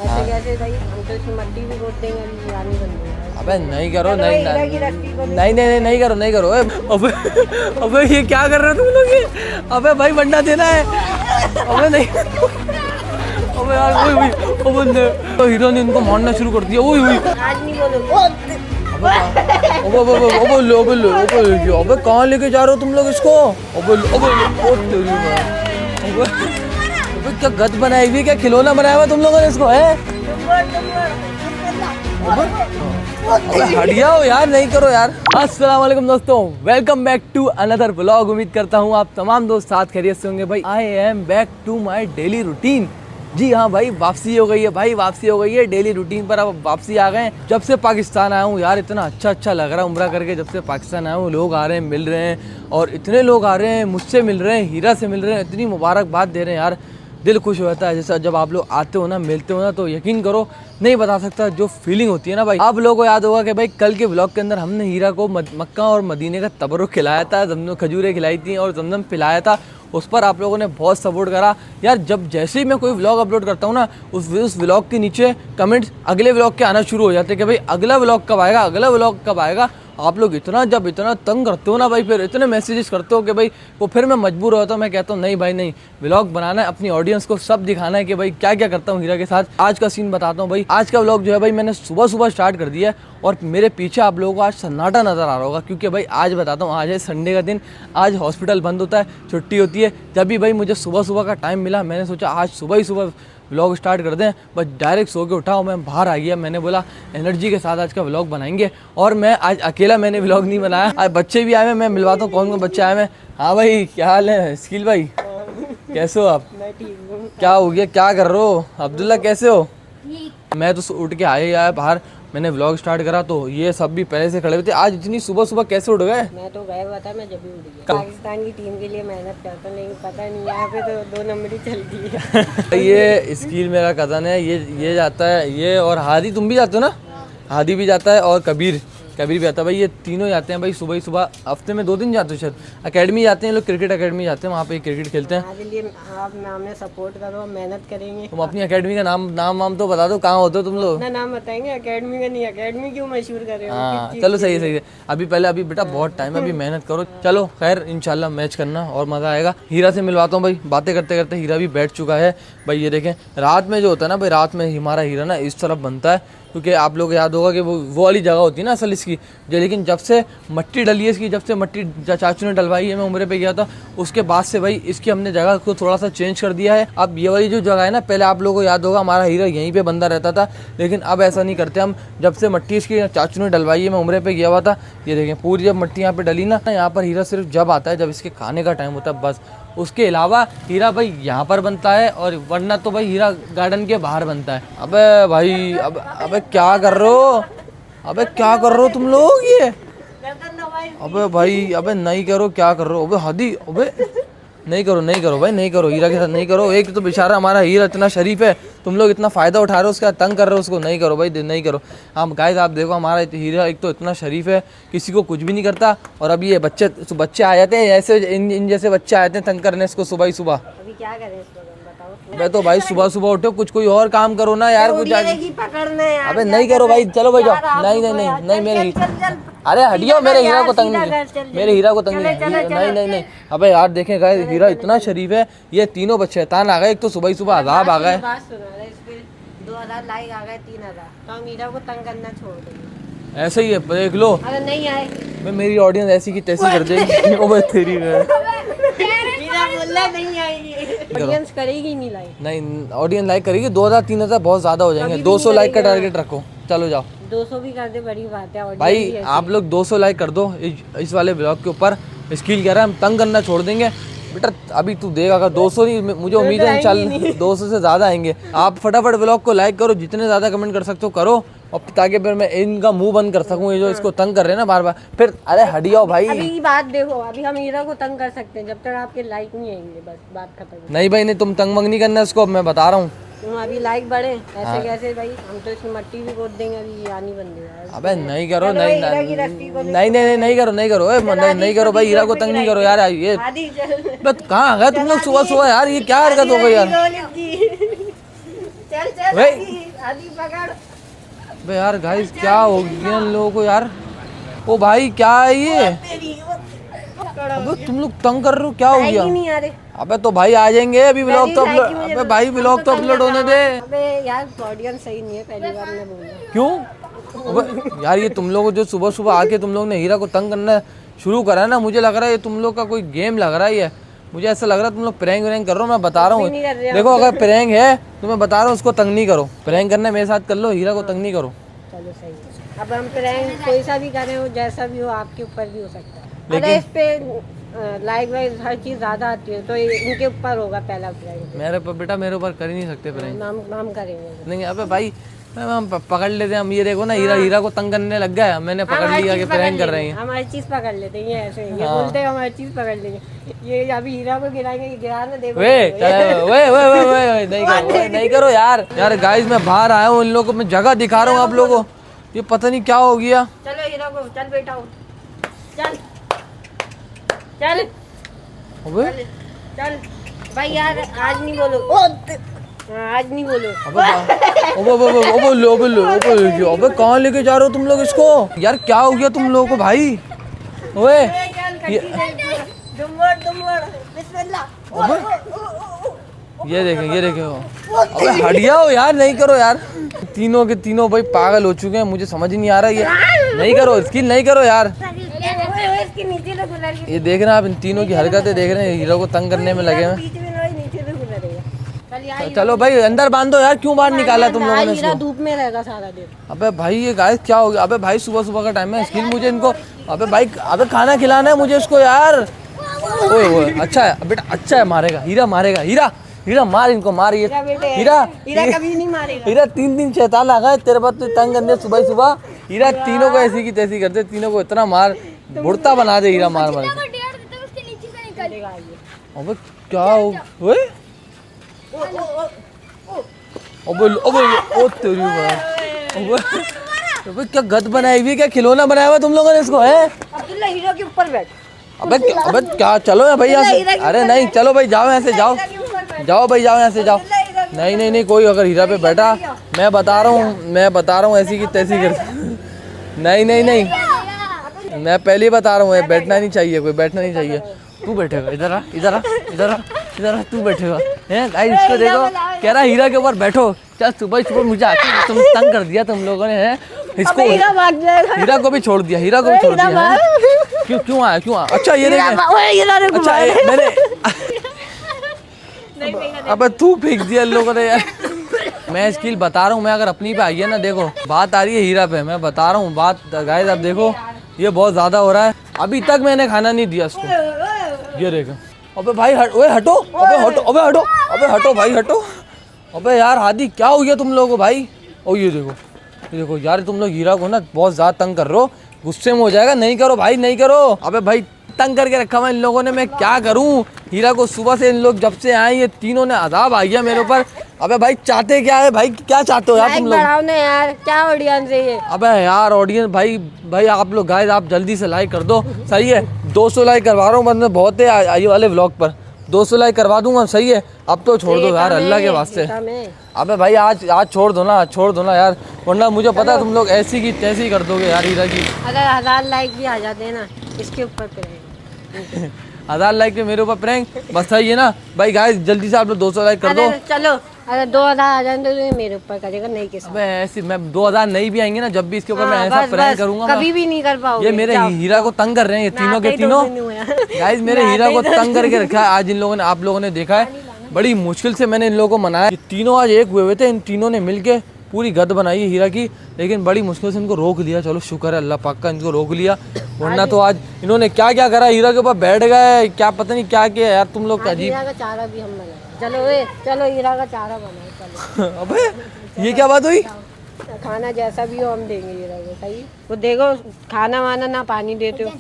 ऐसे कैसे भाई, हम तो इसमें मट्टी भी खोद देंगे, अभी यानी बन गया। अबे नहीं करो, चलो नहीं भाई, हीरा की रस्सी को नहीं नहीं नहीं करो, नहीं करो। अबे अबे ये क्या कर रहे हो तुम लोग ये? अबे भाई वरना देना है। अबे नहीं, अबे यार ओए ओए, अबे तो हीरो ने इनको मारना शुरू कर दिया। ओए ओए, आज नहीं बोलोगे। अबे अबे अबे लो, अबे लो, अबे कहाँ लेके जा रहे हो तुम लोग इसको? अबे अबे ओ तेरी मां, अबे क्या गद बनाई हुई, क्या खिलौना बनाया हुआ तुम लोगों ने इसको, है? अबे हट जाओ यार, नहीं करो यार। अस्सलाम वालेकुम दोस्तों, welcome back to another vlog. उम्मीद करता हूँ आप तमाम दोस्त साथ खैरियत से होंगे। भाई I am back to my daily routine. जी हाँ भाई, वापसी हो गई है भाई, वापसी हो गई है डेली रूटीन पर। अब वापसी आ गए। जब से पाकिस्तान आया हूँ यार, इतना अच्छा लग रहा है उम्रा करके। जब से पाकिस्तान आया हूँ, लोग आ रहे हैं, मिल रहे हैं, और इतने लोग आ रहे हैं, मुझसे मिल रहे हैं, हीरा से मिल रहे हैं, इतनी मुबारकबाद दे रहे हैं यार, दिल खुश होता है। जैसा जब आप लोग आते हो ना, मिलते हो ना, तो यकीन करो नहीं बता सकता जो फीलिंग होती है ना भाई। आप लोगों को याद होगा कि भाई कल के व्लॉग के अंदर हमने हीरा को मक्का और मदीने का तबरुक खिलाया था, जमजम खजूरें खिलाई थी और जमजम पिलाया था। उस पर आप लोगों ने बहुत सपोर्ट करा यार। जब जैसे ही मैं कोई व्लॉग अपलोड करता हूँ ना, उस व्लॉग के नीचे कमेंट्स अगले व्लॉग के आना शुरू हो जाते हैं कि भाई अगला व्लॉग कब आएगा, अगला व्लॉग कब आएगा। आप लोग इतना तंग करते हो ना भाई, फिर इतने मैसेजेस करते हो कि भाई वो फिर मैं मजबूर होता हूँ। मैं कहता हूँ नहीं भाई नहीं, व्लॉग बनाना है, अपनी ऑडियंस को सब दिखाना है कि भाई क्या क्या करता हूँ हीरा के साथ। आज का सीन बताता हूँ भाई। आज का व्लॉग जो है भाई मैंने सुबह स्टार्ट कर दिया है, और मेरे पीछे आप लोगों को आज सन्नाटा नज़र आ रहा होगा, क्योंकि भाई आज बताता हूँ, आज है संडे का दिन। आज हॉस्पिटल बंद होता है, छुट्टी होती है। जब भी भाई मुझे सुबह का टाइम मिला, मैंने सोचा आज सुबह व्लॉग स्टार्ट कर दें। बस डायरेक्ट सो के उठा हूँ, मैं बाहर आ गया। मैंने बोला एनर्जी के साथ आज का व्लॉग बनाएंगे। और मैं आज अकेला मैंने व्लॉग नहीं बनाया, आज बच्चे भी आए हैं। मैं मिलवाता हूँ कौन बच्चे आए हैं। हाँ भाई, क्या हाल है स्किल भाई, कैसे हो आप? मैं ठीक हूँ। क्या हो गया, क्या कर रहे हो? अब्दुल्ला कैसे हो? मैं तो उठ के आया बाहर, मैंने व्लॉग स्टार्ट करा तो ये सब भी पहले से खड़े हुए थे। आज इतनी सुबह कैसे उठ गए? मैं तो गया हुआ था, मैं जब भी उठ गया। पाकिस्तान की टीम के लिए मेहनत करता हूँ, लेकिन पता नहीं यहाँ पे तो 2 नंबर ही चलती है। ये स्किल मेरा कज़न है, ये जाता है, ये और हादी, तुम भी जाते हो ना? हादी भी जाता है और कबीर भी आता है भाई। ये तीनों जाते हैं भाई सुबह। हफ्ते में 2 दिन जाते हो शायद। अकेडमी जाते हैं लोग, क्रिकेट अकेडमी जाते हैं, वहाँ पे क्रिकेट खेलते हैं। आज लिए आप हमें सपोर्ट करो, मेहनत करेंगे। तुम अपनी अकेडमी का नाम तो बता दो, कहाँ होते हो तुम लोग? अपना नाम बताएंगे, अकेडमी का नहीं। अकेडमी क्यों मशहूर कर रहे हो? हाँ चलो सही है। अभी बेटा बहुत टाइम है, अभी मेहनत करो। चलो खैर, इंशाल्लाह मैच करना और मज़ा आएगा। हीरा से मिलवाता हूँ भाई। बातें करते करते हीरा भी बैठ चुका है भाई। ये देखें, रात में जो होता है ना भाई, रात में हमारा हीरा ना इस तरफ बनता है, क्योंकि आप लोग याद होगा कि वो वाली जगह होती है ना असल इसकी जो। लेकिन जब से मट्टी डली है इसकी, जब से मट्टी चाचू ने डलवाई है, मैं उम्रे पे गया था, उसके बाद से भाई इसकी हमने जगह को थोड़ा सा चेंज कर दिया है। अब ये वाली जो जगह है ना, पहले आप लोगों को याद होगा हमारा हीरा यहीं पे बंदा रहता था, लेकिन अब ऐसा नहीं करते हम। जब से मट्टी इसकी चाचू ने डलवाई है, मैं उम्रे पे गया हुआ था, ये देखें पूरी जब मट्टी यहाँ पे डली ना, यहाँ पर हीरा सिर्फ जब आता है जब इसके खाने का टाइम होता है बस। उसके अलावा हीरा भाई यहाँ पर बनता है, और वरना तो भाई हीरा गार्डन के बाहर बनता है। अबे भाई, अबे क्या कर रहे हो? अबे क्या कर रहे हो तुम लोग ये? अबे भाई, अबे नहीं करो, क्या कर रहे हो? अबे हदी, अबे नहीं करो भाई, नहीं करो हीरा के साथ, नहीं करो। एक तो बेचारा हमारा हीरा इतना शरीफ है, तुम लोग इतना फ़ायदा उठा रहे हो उसका, तंग कर रहे हो उसको। नहीं करो भाई, नहीं करो। हम गाइस आप देखो, हमारा हीरा एक तो इतना शरीफ है, किसी को कुछ भी नहीं करता। और अभी ये बच्चे आ जाते हैं ऐसे, इन जैसे बच्चे आए थे तंग करने इसको सुबह। अभी क्या करें इस वक्त, बताओ। मैं तो भाई सुबह उठो, कुछ कोई और काम करो ना यार, कुछ। पकड़ना है यार। अबे नहीं करो भाई, चलो भाई जाओ। नहीं मेरे, अरे हटियो, मेरे हीरा को तंग नहीं, मेरे हीरा को तंग नहीं। नहीं अबे यार देखें गाइस, हीरा इतना शरीफ है। ये तीनों बच्चे शैतान आ गए। एक तो सुबह अजाब आ गए, 2000 लाइक आ गए, 3000, तो हम हीरा को तंग करना छोड़ देंगे। ऐसे ही है, देख लो। अगर नहीं आए, मैं मेरी ऑडियंस ऐसी की तैसी कर देगी। ओ भाई तेरी हीरा बोला नहीं आएगी, ऑडियंस करेगी नहीं लाइक। नहीं, ऑडियंस लाइक करेगी। 2000-3000 बहुत ज़्यादा हो जाएंगे। 200 लाइक का टारगेट रखो, चलो जाओ। 200 भी कर दे, बड़ी बात है भाई। आप लोग 200 लाइक कर दो इस वाले ब्लॉग के ऊपर। स्किल कह रहा है हम तंग करना छोड़ देंगे बेटा। अभी तू देगा, अगर 200 नहीं, मुझे उम्मीद है चल 200 से ज़्यादा आएंगे। आप फटाफट ब्लॉग को लाइक करो, जितने ज़्यादा कमेंट कर सकते हो करो, और ताकि फिर मैं इनका मुंह बंद कर सकूं, ये जो इसको तंग कर रहे हैं ना बार। फिर अरे हटियो भाई। अभी की बात देखो, अभी हम हीरा को तंग कर सकते हैं जब तक आपके लाइक नहीं आएंगे, बस बात खत्म। नहीं भाई नहीं, तुम तंग मंग नहीं करना इसको, मैं बता रहा हूँ। अभी लाइक बढ़े ऐसे कैसे भाई, हम तो इसमें मट्टी भी खोद देंगे, अभी यानी बन गया। अबे नहीं करो, नहीं नहीं करो, नहीं करो भाई, हीरा को तंग नहीं करो यार। ये कहाँ आ गए तुम लोग सुबह यार? ये क्या हरकत हो गई यार? आदि पकड़। बे यार गाइस क्या हो गया इन लोगों को यार। ओ भाई क्या है ये? अबे तुम लोग तंग कर रहे हो, क्या हो गया? नहीं आ रहे। अबे तो भाई आ जाएंगे, अभी व्लॉग तो अबे भाई व्लॉग तो अपलोड होने दे। अबे यार ऑडियंस सही नहीं है, पहली बार मैं बोल रहा हूँ। क्यों? अबे यार ये तुम लोग जो सुबह सुबह आके तुम लोग ने हीरा को तंग करना शुरू करा है ना, मुझे लग रहा है ये तुम लोग का कोई गेम लग रहा है ये। मुझे ऐसा लग रहा है तुम लोग प्रैंक व्रैंक कर रहे हो। मैं बता रहा हूँ, देखो अगर प्रैंक है तो मैं बता रहा हूँ उसको तंग नहीं करो। प्रैंक करना मेरे साथ कर लो, हीरा को तंग नहीं करो। चलो सही है। अब हम प्रैंक कोई सा भी करें, हो जैसा भी हो, आपके ऊपर भी हो सकता है। अगर इस पे लाइक वाइक हर चीज ज्यादा आती है तो इनके ऊपर होगा पहला प्रैंक। मेरे पर बेटा मेरे ऊपर कर ही नहीं सकते प्रैंक। हम करेंगे नहीं अबे भाई हम पकड़ लेते हैं। हम ये देखो ना, हीरा को तंग करने लग गया, मैंने पकड़ लिया कि प्रैंक कर रहे हैं। हम हर चीज पकड़ लेते हैं, ये ऐसे ये बोलते हैं हम हर चीज पकड़ लेंगे। ये अभी हीरा को गिराएंगे, गिराने दे। वे नहीं करो यार। यार गाइस मैं बाहर आया हूँ, इन लोगों को मैं जगह दिखा रहा हूँ आप लोगों को। ये पता नहीं क्या हो गया। चलो हीरा को, चल बेटा उठ, चल चल चल भाई यार आज नहीं बोलो, आज नहीं बोलो। अबे कहाँ लेके जा रहे हो तुम लोग इसको? यार क्या हो गया तुम लोगों को भाई? ओए ये देखें अबे हट जाओ यार, नहीं करो यार। तीनों के तीनों भाई पागल हो चुके हैं, मुझे समझ ही नहीं आ रहा ये। नहीं करो इसकी, नहीं करो यार। ये देख रहे हैं आप इन तीनों की हरकतें देख रहे हैं, हीरो को तंग करने में लगे हैं। चलो भाई अंदर बांधो यार, क्यों बाहर निकाला तुम लोगों ने इसको? धूप में रहेगा सारा दिन। अबे भाई ये गाइस क्या हो गया? अबे भाई सुबह सुबह का टाइम है, इसलिए मुझे इनको अबे भाई अबे खाना खिलाना है मुझे इसको यार। ओए अच्छा है बेटा, अच्छा है, मारेगा हीरा, मारेगा हीरा मार इनको, मार ये हीरा कभी नहीं मारेगा। हीरा 3 शैतान आ गए तेरे पास, तो तंग करने सुबह सुबह। हीरा तीनों को ऐसी की तैसी करते, तीनों को इतना मार बुढ़ता बना दे हीरा, मार मार। अबे क्या हो ओ तेरी अबे क्या गद बनाई हुई, क्या खिलौना बनाया हुआ तुम लोगों ने इसको है? अब्दुल्ला हीरो के ऊपर बैठ। अबे क्या, चलो ना भाई यहाँ से। अरे नहीं चलो भाई, जाओ यहाँ से, जाओ भाई, जाओ यहाँ से जाओ। नहीं कोई अगर हीरा पे बैठा, मैं बता रहा हूँ ऐसी की तैसी कर। नहीं मैं पहले ही बता रहा हूँ, बैठना नहीं चाहिए, कोई बैठना नहीं चाहिए। तू बैठेगा, इधर आ तू बैठेगा हैं? गाइस इसको देखो, कह रहा हीरा के ऊपर बैठो। चल सुबह मुझे आके तुम तंग कर दिया तुम लोगों ने हैं इसको। हीरा को भी छोड़ दिया, क्यों आया? अच्छा ये देख, अच्छा मैंने अबे तू फेंक दिया लोगों ने यार। मैं स्किल बता रहा हूँ, मैं अगर अपनी पे आई है ना, देखो बात आ रही है हीरा पे, मैं बता रहा हूँ बात। गाइस अब देखो ये बहुत ज्यादा हो रहा है, अभी तक मैंने खाना नहीं दिया इसको। ये देखो अबे भाई हटो भाई हटो। अबे यार हादी क्या हो गया तुम लोगों को भाई? ओ ये देखो यार, तुम लोग हीरा को ना बहुत ज्यादा तंग कर रहे हो, गुस्से में हो जाएगा। नहीं करो भाई, नहीं करो। अबे भाई तंग करके रखा हुआ इन लोगों ने, मैं क्या करूं? हीरा को सुबह से इन लोग जब से आए, ये तीनों ने अजाब आ गया मेरे ऊपर। अबे भाई चाहते क्या है भाई, क्या चाहते हो यार तुम लोग? यार क्या ऑडियंस है ये? अबे यार ऑडियंस भाई आप लोग गाइस आप जल्दी से लाइक कर दो, सही है? 200 लाइक करवा रहा हूँ, मतलब बहुत है ये वाले व्लॉग पर 200 लाइक करवा दूंगा, सही है? अब तो छोड़ दो यार अल्लाह के वास्ते। अबे भाई आज छोड़ दो ना यार, वरना मुझे पता है तुम लोग ऐसी की तैसी कर दोगे यार हीरा की। अगर 1000 लाइक भी आ जाते हैं ना, इसके ऊपर प्रैंक 1000 लाइक पे मेरे ऊपर प्रैंक, बस सही है ना भाई? गाइस जल्दी से आप लोग 200 लाइक कर दो। चलो अगर 2000 आ जाए तो ये मेरे ऊपर करेगा, नहीं किसी। अबे ऐसी मैं 2000 नहीं भी आएंगे ना, जब भी इसके ऊपर मैं ऐसा प्रैंक करूंगा, कभी भी नहीं कर पाओगे। ये मेरे हीरा को तंग कर रहे हैं, ये तीनों के तीनों गाइस मेरे हीरा को तंग करके रखा है। आज इन लोगों ने, आप लोगों ने देखा है, बड़ी मुश्किल से मैंने इन लोगों को मनाया। ये तीनों आज एक हुए थे, इन तीनों ने मिलके पूरी गद बनाई है हीरा की, लेकिन बड़ी मुश्किल से इनको रोक लिया। चलो शुक्र है अल्लाह पाक का, इनको रोक लिया, वरना तो आज इन्होंने क्या क्या करा, हीरा के ऊपर बैठ गए, क्या पता नहीं क्या किया यार तुम लोग। अजीब। हीरा का चारा भी हम बनाए, चलो हीरा का चारा बनाए चलो। अबे ये क्या बात हुई? खाना जैसा भी हो हम देंगे हीरा को, सही? वो देखो खाना वाना ना पानी देते हो,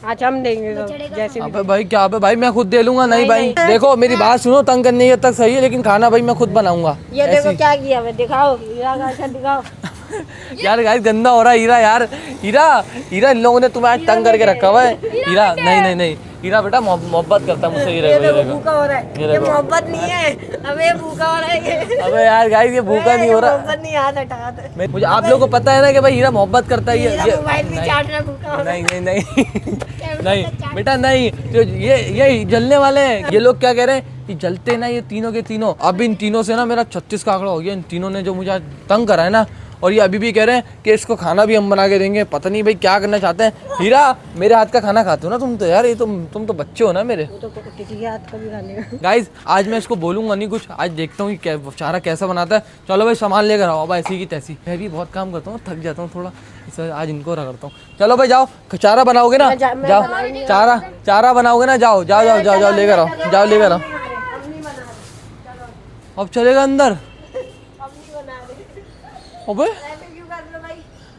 आज हम देंगे जैसे भी। अबे भाई क्या? अबे भाई मैं खुद दे लूंगा। नहीं भाई देखो मेरी बात सुनो, तंग करने ये तक सही है, लेकिन खाना भाई मैं खुद बनाऊंगा। ये देखो क्या किया है, दिखाओ हीरा का, अच्छा दिखाओ। यार गाइस गंदा हो रहा है हीरा यार, हीरा इन लोगों ने तुम्हें आज तंग करके रखा हुआ है। हीरा नहीं हीरा बेटा मोहब्बत करता है मुझसे। ये ये देखो देखो भूखा हो रहा है, ये मोहब्बत नहीं है, अबे ये भूखा हो रहा है ये। अबे यार गाइस ये भूखा नहीं हो रहा। मोहब्बत नहीं, हाथ हटा दे। मुझे आप लोगों को पता है ना कि भाई हीरा मोहब्बत करता है। ये मोबाइल भी चाट रहा, भूखा हो रहा है। नहीं नहीं नहीं नहीं बेटा नहीं, तो ये जलने वाले हैं। ये लोग क्या कह रहे हैं कि जलते ना ये तीनों के तीनों। अब इन तीनों से ना मेरा 36 का आंकड़ा हो गया। इन तीनों ने जो मुझे आज तंग करा है ना, और ये अभी भी कह रहे हैं कि इसको खाना भी हम बना के देंगे। पता नहीं भाई क्या करना चाहते हैं। हीरा मेरे हाथ का खाना खाते हो ना तुम तो यार, ये तुम तो बच्चे हो ना मेरे। वो तो किसी के हाथ का भी खाने का। गाइज आज मैं इसको बोलूंगा नहीं कुछ, आज देखता हूँ कि चारा कैसा बनाता है। चलो भाई सामान लेकर आओ। अब ऐसी की तैसी, मैं भी बहुत काम करता हूँ, थक जाता हूँ थोड़ा, इस आज इनको रगड़ता हूँ। चलो भाई जाओ, चारा बनाओगे ना, जाओ चारा बनाओगे ना, जाओ जाओ जाओ जाओ जाओ लेकर आओ, जाओ लेकर आओ। अब चलेगा अंदर। अबे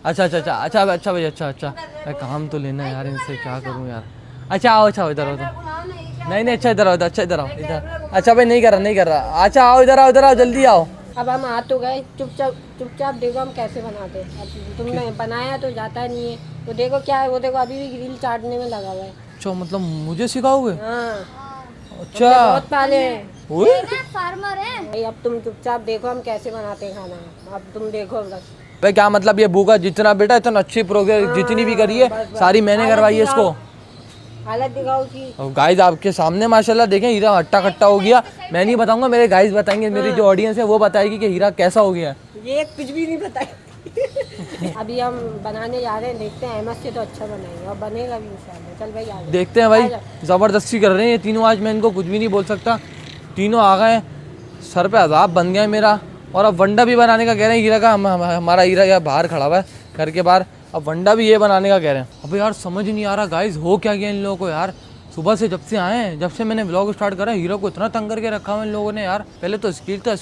अच्छा अच्छा अच्छा अच्छा अच्छा भाई अच्छा अच्छा, मैं काम तो लेना यार इनसे, क्या करूँ यार। अच्छा आओ, अच्छा इधर आओ, नहीं नहीं अच्छा इधर आओ, अच्छा इधर आओ इधर। अच्छा भाई नहीं कर रहा, अच्छा आओ इधर आओ जल्दी आओ। अब हम आ तो गए, चुपचाप देखो हम कैसे बनाते हैं। अब तुमने बनाया तो जाता नहीं है, तो देखो क्या है, वो देखो अभी भी ग्रिल चाटने में लगा हुआ है। अच्छा मतलब मुझे सिखाओगे? हाँ अच्छा बहुत पाले हैं, फार्मर है भाई। अब तुम चुपचाप देखो हम कैसे बनाते हैं खाना, अब तुम देखो बस। भाई क्या मतलब ये भूखा जितना बेटा इतना अच्छी प्रोग्रेस जितनी भी करी है सारी मैंने करवाई है इसको। हालत दिखाओ की। गाइस आपके सामने माशाल्लाह देखें हीरा हट्टा कट्टा हो गया। मैं नहीं बताऊंगा, मेरे गाइस बताएंगे, मेरी जो ऑडियंस है वो बताएगी कि हीरा कैसा हो गया। ये कुछ भी नहीं बताया। अभी हम बनाने जा रहे हैं, देखते हैं अहमद से तो अच्छा बनाएंगे और बनेगा भी इंशाल्लाह। चल भाई आगे देखते हैं भाई, जबरदस्ती कर रहे हैं ये तीनों। आज मैं इनको कुछ भी नहीं बोल सकता, तीनों आ गए, सर पे अजाब बन गया मेरा। और अब वंडा भी बनाने का कह रहे हैं हीरा का। हमारा हीरा यार बाहर खड़ा हुआ है घर के बाहर, अब वंडा भी ये बनाने का कह रहे हैं। अबे यार समझ नहीं आ रहा गाइस हो क्या गया इन लोगों को यार। सुबह से जब से आए हैं, जब से मैंने व्लॉग स्टार्ट करा, हीरो को इतना तंग करके रखा हुआ इन लोगों ने यार। पहले तो स्कील के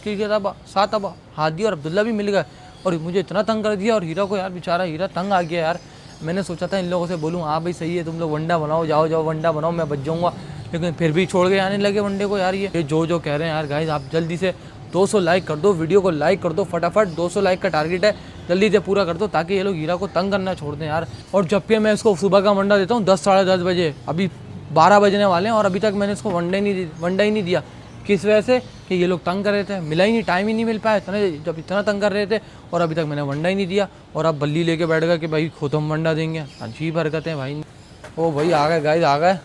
साथ अब हादी और अब्दुल्ला भी मिल गए और मुझे इतना तंग कर दिया। और हीरो को यार बेचारा हीरा तंग आ गया यार। मैंने सोचा था इन लोगों से बोलूँ हाँ भाई सही है तुम लोग वंडा बनाओ, जाओ जाओ वंडा बनाओ, मैं बच जाऊँगा, लेकिन फिर भी छोड़ के आने लगे वनडे को यार। ये जो कह रहे हैं यार गाइस, आप जल्दी से 200 लाइक कर दो, वीडियो को लाइक कर दो फटाफट। 200 लाइक का टारगेट है, जल्दी से पूरा कर दो ताकि ये लोग हीरा को तंग करना छोड़ दें यार। और जबकि मैं इसको सुबह का वंडा देता हूँ 10 साढ़े 10 बजे, अभी 12 बजने वाले हैं और अभी तक मैंने इसको वंडा ही नहीं दिया। किस वजह से कि ये लोग तंग कर रहे थे, मिला ही नहीं, टाइम ही नहीं मिल पाया जब इतना तंग कर रहे थे, और अभी तक मैंने वंडा ही नहीं दिया। और अब बल्ली लेके बैठ गया कि भाई खुद हम वंडा देंगे। अजीब हरकत है भाई। ओ भाई आ गए गाइस, आ गए।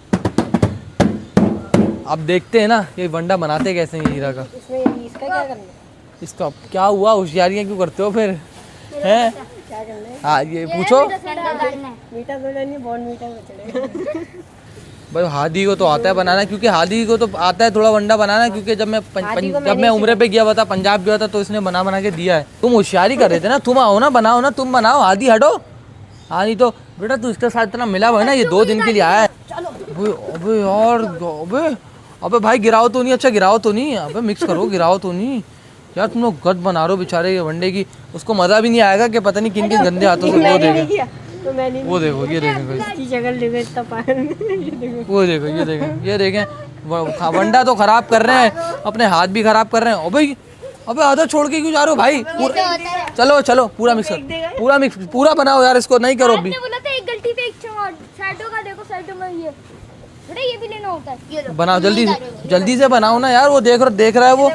अब देखते हैं ना ये वंडा बनाते कैसे हैं हीरा का। इसका क्या करना है? इसका क्या हुआ, होशियारियाँ क्यों करते हो फिर हैं? क्या करना है? हाँ ये पूछो। मीठा सोडा नहीं, बहुत मीठा चलेगा। भाई हादी को तो आता है बनाना, क्योंकि हादी को तो आता है थोड़ा वंडा बनाना, क्योंकि जब मैं उम्रे पे गया हुआ था, पंजाब गया था, तो इसने बना के दिया है। तुम होशियारी कर रहे थे ना, तुम आओ ना, बनाओ ना, तुम बनाओ, हादी हटो। हाँ नहीं तो बेटा तू इसके साथ इतना मिला हुआ है ना, ये 2 दिन के लिए आया है। अबे यार अबे भाई गिराओ तो नहीं, अच्छा गिराओ तो नहीं, अबे मिक्स करो, गिराओ तो नहीं यार। तुम लोग गद बना रहे हो बेचारे ये वनडे की, उसको मजा भी नहीं आएगा कि पता नहीं किन किन गंदे हाथों से। वो देखे तो मैंने वो देखो, ये देखें इसकी शक्ल देखो, इतना पागल। वो देखो, ये देखें वंडा तो खराब कर रहे हैं, अपने हाथ भी खराब कर रहे हैं। अबे आधा छोड़ के क्यों जा रहे हो भाई? चलो पूरा मिक्स पूरा बनाओ यार, इसको नहीं करो अभी। बोला था एक गलती पे एक शैडो का देखो, शैडो में ये बेटा ये भी लेना होता है। बनाओ जल्दी से बनाओ ना यार, वो देख रहा है वो।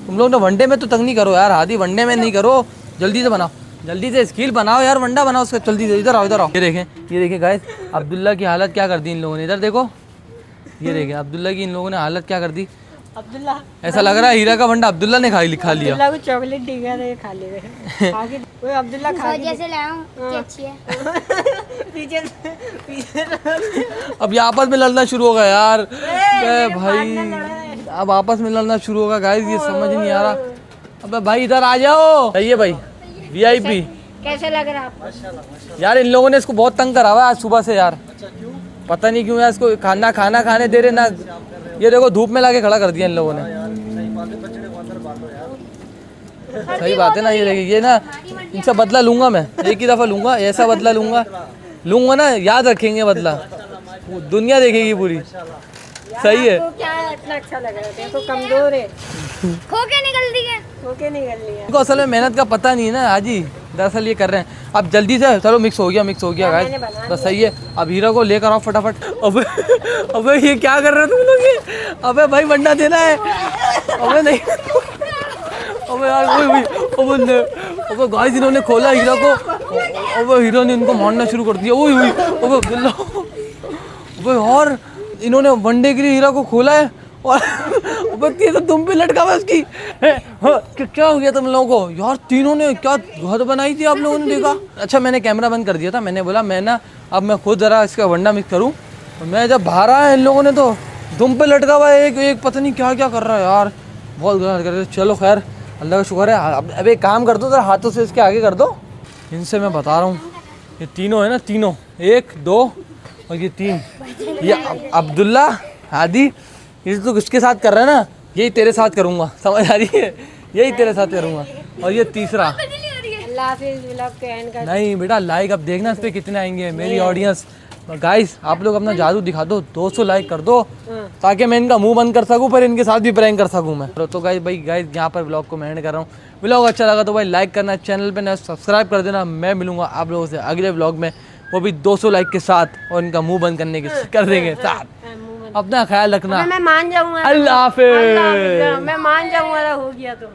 तुम लोग ना वनडे में तो तंग नहीं करो यार, हादी वनडे में नहीं करो, जल्दी से बनाओ, जल्दी से स्किल बनाओ यार, वंडा बनाओ उसका, जल्दी से। इधर आओ। ये देखें गाइस, अब्दुल्ला की हालत क्या कर दी इन लोगों ने। इधर देखो, ये देखें अब्दुल्ला की इन लोगों ने हालत क्या कर दी। अब्दुल्ला ऐसा लग रहा है हीरा का वंडा अब्दुल्ला ने खा लिया। अब्दुल्ला को चॉकलेट दी गया था, ये खा ले आगे। वो अब्दुल्ला खा के जैसे लाया हूं कि अच्छी है। पीछे अब ये आपस में लड़ना शुरू होगा यार भाई, अब आपस में लड़ना शुरू होगा गाइस, ये समझ नहीं आ रहा। अबे भाई इधर आ जाओ। सही भाई VIP। कैसे लग रहा है आपको? यार इन लोगों ने इसको बहुत तंग करा हुआ है आज सुबह से यार, पता नहीं क्यों यार। इसको खाना खाने दे रहे ना, ये देखो धूप में लाके खड़ा कर दिया इन लोगों ने। सही बात है ना, ये देखिए, ये ना इनसे बदला लूंगा मैं, एक ही दफा लूंगा, ऐसा बदला लूंगा ना, याद रखेंगे बदला, दुनिया देखेगी पूरी। सही है। क्या इतना अच्छा लग रहा है, तो कमजोर है, खो के निकल दी है। होके निकल लिया। इनको असल में मेहनत का पता नहीं है ना हाजी, दरअसल ये कर रहे हैं। अब जल्दी से चलो, मिक्स हो गया गाइस, मैंने बना बस सही है। अब हीरो को लेकर आओ फटाफट। अबे ये क्या कर रहे हो तुम लोग ये? अबे भाई वंडा देना है। अबे नहीं, अबे यार अबे गाइस इन्होंने खोला हीरो को। अबे हीरो ने इनको मारना शुरू कर दिया। ओए अबे अब्दुल्ला, अबे और इन्होंने वनडे के लिए हीरा को खोला है और ये तो तुम पे लटका हुआ उसकी। क्या हो गया तुम लोगों को यार? तीनों ने क्या हद बनाई थी आप लोगों ने देखा? अच्छा मैंने कैमरा बंद कर दिया था, मैंने बोला मैं ना अब मैं खुद ज़रा इसका वंडा मिक्स करूँ। मैं जब बाहर आया इन लोगों ने तो दुम पे लटका हुआ है एक पता नहीं क्या क्या कर रहा है यार, बहुत गलत कर रहे। चलो खैर अल्लाह का शुक्र है। अब एक काम कर दो, ज़रा हाथों से इसके आगे कर दो। इनसे मैं बता रहा हूँ, ये तीनों है ना, तीनों 1 2 और ये 3, ये अब्दुल्ला हादी, ये तो किसके साथ कर रहा है ना, यही तेरे साथ करूँगा, समझ आ रही है? यही तेरे साथ करूँगा। और ये तीसरा, अल्लाह हाफिज़, व्लॉग को एंड कर। नहीं बेटा लाइक अब देखना इस पर कितने आएंगे मेरी ऑडियंस। गाइस आप लोग अपना जादू दिखा दो, 200 लाइक कर दो ताकि मैं इनका मुंह बंद कर सकूं, पर इनके साथ भी प्रैंक कर सकूं मैं। तो गाइस यहाँ पर व्लॉग को मैं एंड कर रहा हूँ। व्लॉग अच्छा लगा तो भाई लाइक करना, चैनल पे ना सब्सक्राइब कर देना। मैं मिलूंगा आप लोगों से अगले व्लॉग में, वो भी 200 लाइक के साथ, और इनका मुंह बंद करने के कर देंगे साथ। अपना ख्याल रखना, मैं मान जाऊंगा। अल्लाह हाफिज़। मैं मान जाऊंगा हो गया तो।